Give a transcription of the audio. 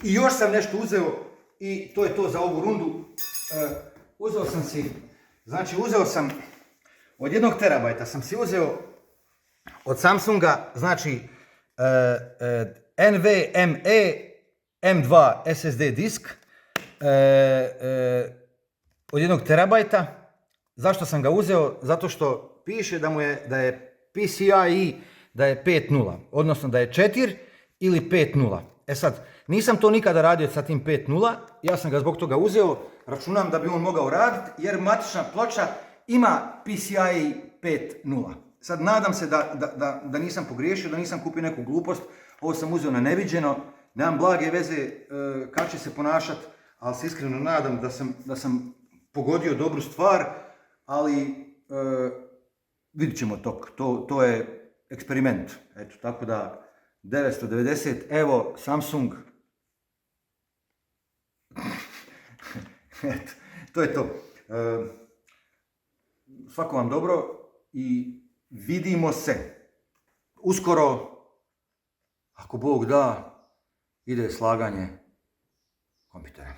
I još sam nešto uzeo i to je to za ovu rundu. Uzeo sam si, znači uzeo sam od 1 terabajta sam si uzeo od Samsunga, znači NVMe M2 SSD disk od 1 terabajta. Zašto sam ga uzeo? Zato što piše da je PCIe da je 5.0, odnosno da je 4 ili 5.0. E sad, nisam to nikada radio sa tim 5.0, ja sam ga zbog toga uzeo, računam da bi on mogao raditi, jer matična ploča ima PCIe 5.0. Sad nadam se da nisam pogriješio, da nisam kupio neku glupost, ovo sam uzeo na neviđeno, nemam blage veze kako će se ponašati, ali se iskreno nadam da sam pogodio dobru stvar, ali vidit ćemo to je eksperiment. Eto, tako da 990, evo Samsung. Eto, to je to. Svako vam dobro i vidimo se. Uskoro, ako Bog da, ide slaganje kompjutera.